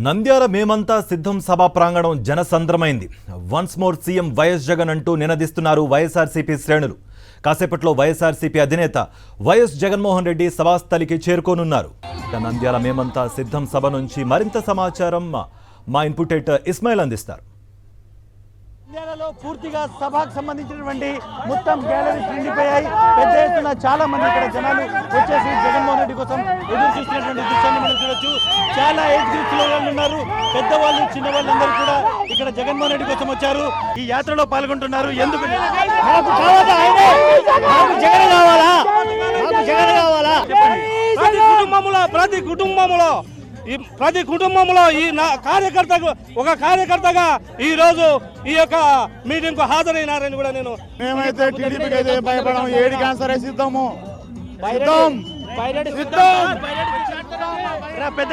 నంద్యాల మేమంతా సిద్ధం సభా ప్రాంగణం జనసంద్రమైంది. Once more CM YS Jagan అంటూ నినదిస్తున్నారు వైఎస్ఆర్సీపీ శ్రేణులు. కాసేపట్లో వైఎస్ఆర్సీపీ అధినేత వైఎస్ జగన్మోహన్ రెడ్డి సభాస్థలికి చేరుకోనున్నారు. నంద్యాల మేమంతా సిద్ధం సభ నుంచి మరింత సమాచారం మా ఇన్పుట్ ఎడిటర్ ఇస్మాయిల్ అందిస్తారు. నంద్యాలలో పూర్తిగా సభకు సంబంధించినటువంటి మొత్తం గ్యాలరీస్ నిండిపోయాయి. పెద్ద ఎత్తున చాలా మంది ఇక్కడ జనాలు వచ్చేసి జగన్మోహన్ రెడ్డి కోసం ఎదురు చూస్తున్నటువంటి దృశ్యాన్ని మనం చూడొచ్చు. చాలా ఏజ్ గ్రూప్స్ లో వాళ్ళు ఉన్నారు, పెద్దవాళ్ళు చిన్నవాళ్ళందరూ కూడా ఇక్కడ జగన్మోహన్ రెడ్డి కోసం వచ్చారు. ఈ యాత్రలో పాల్గొంటున్నారు. ఎందుకు ప్రతి కుటుంబంలో ఈ కార్యకర్తగా ఈ రోజు ఈ యొక్క మీటింగ్ కు హాజరైనారని కూడా నేను మేమైతే టీడీపీకి అయితే భయపడము. ఏడి క్యాన్సర్ సిద్ధము పెద్ద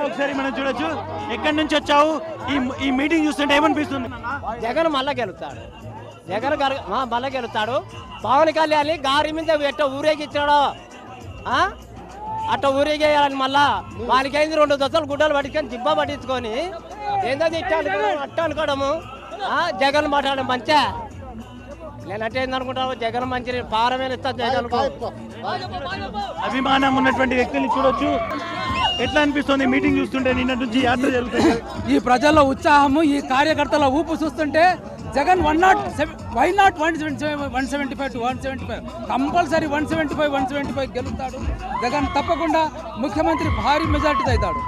ఒకసారి మనం చూడొచ్చు. ఎక్కడి నుంచి వచ్చావు? ఈ మీటింగ్ చూస్తుంటే ఏమనిపిస్తుంది? జగన్ మళ్ళా గెలుస్తాడు. జగన్ మళ్ళా గెలుస్తాడు. పవన్ కళ్యాణ్ గారి మీద ఎట్ట ఊరేగిచ్చాడో అట్ట ఊరేగేయాలని మళ్ళా వాళ్ళకైంది 2 దశలు గుడ్డలు పట్టుకొని జిబ్బా పట్టించుకొని ఏందో అట్ట అనుకోవడము. జగన్ మాట్లాడడం మంచా నేనంటే ఏందనుకుంటావు? జగన్ మంచి పారమే ఇస్తా జగన్. అభిమానం ఉన్నటువంటి వ్యక్తుల్ని చూడొచ్చు. ఎట్లా అనిపిస్తుంది మీటింగ్ చూస్తుంటే? నిన్న నుంచి యాత్ర జరుగుతుంది. ఈ ప్రజల్లో ఉత్సాహము, ఈ కార్యకర్తల ఊపు చూస్తుంటే Jagan why not 175 to 175 compulsory 175 గెలుస్తాడు. జగన్ తప్పకుండా ముఖ్యమంత్రి భారీ మెజార్టీ అవుతాడు.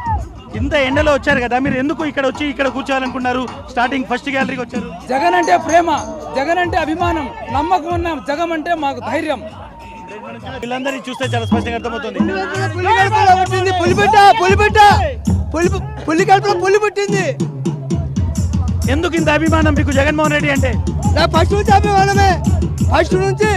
ఇంత ఎండలో వచ్చారు కదా, మీరు ఎందుకు ఇక్కడ వచ్చి ఇక్కడ కూర్చోవాలనుకున్నారు? స్టార్టింగ్ ఫస్ట్ గ్యాలరీకి వచ్చారు. జగన్ అంటే ప్రేమ, జగన్ అంటే అభిమానం, నమ్మకం ఉన్న జగన్ అంటే మాకు ధైర్యం. వీళ్ళందరినీ చూస్తే చాలా స్పష్టంగా అర్థమవుతుంది. పులి పుట్టింది. ఎందుకు ఇంత అభిమానం మీకు జగన్మోహన్ రెడ్డి అంటే? ఫస్ట్ నుంచి అభిమానమే. ఫస్ట్ నుంచి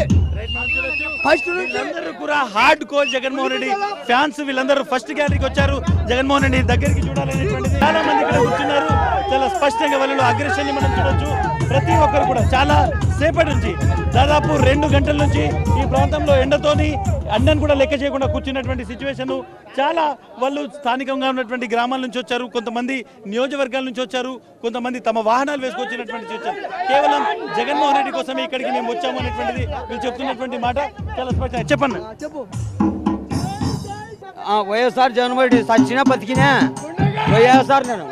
వీళ్ళందరూ కూడా hard core Jaganmohan Reddy fans. వీళ్ళందరూ ఫస్ట్ గ్యాలరీకి వచ్చారు జగన్మోహన్ రెడ్డి దగ్గరికి చూడాలనేటువంటిది. చాలా మంది ఇక్కడ కూర్చున్నారు. చాలా స్పష్టంగా వాళ్ళలో అగ్రెషన్ మనం చూడొచ్చు. ప్రతి ఒక్కరు కూడా చాలా సేపటి నుంచి దాదాపు 2 గంటల నుంచి ఈ ప్రాంతంలో ఎండతోని అన్నను కూడా లెక్క చేయకుండా కూర్చున్నటువంటి సిచ్యువేషన్. చాలా వాళ్ళు స్థానికంగా ఉన్నటువంటి గ్రామాల నుంచి వచ్చారు, కొంతమంది నియోజకవర్గాల నుంచి వచ్చారు, కొంతమంది తమ వాహనాలు వేసుకొచ్చినటువంటి వచ్చారు. కేవలం జగన్మోహన్ రెడ్డి కోసమే ఇక్కడికి మేము వచ్చాము అనేటువంటిది వీళ్ళు చెప్తున్నటువంటి మాట చాలా స్పష్టంగా. చెప్పండి. వైఎస్ఆర్ జగన్మోహన్ రెడ్డి సచ్చిన బతికినా వైఎస్ఆర్ నేను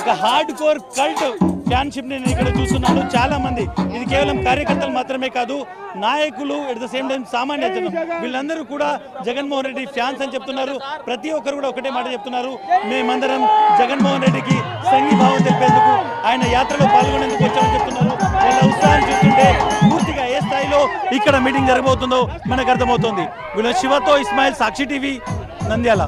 ఒక హార్డ్ కోర్ కల్ట్ ఫ్యాన్షిప్ నేను ఇక్కడ చూస్తున్నాను. చాలా మంది, ఇది కేవలం కార్యకర్తలు మాత్రమే కాదు, నాయకులు, ఎట్ ద సేమ్ టైం సామాన్య జనం, వీళ్ళందరూ కూడా జగన్మోహన్ రెడ్డి ఫ్యాన్స్ అని చెప్తున్నారు. ప్రతి ఒక్కరు కూడా ఒకటే మాట చెప్తున్నారు, మేమందరం జగన్మోహన్ రెడ్డికి సంఘీభావం తెలిపేందుకు, ఆయన యాత్రలో పాల్గొనేందుకు వచ్చామని చెప్తున్నారు. వాళ్ళ ఉత్సాహం చూస్తుంటే పూర్తిగా ఏ స్థాయిలో ఇక్కడ మీటింగ్ జరగబోతుందో మనకు అర్థమవుతుంది. వీళ్ళ శివతో ఇస్మాయిల్, సాక్షి టీవీ, నంద్యాల.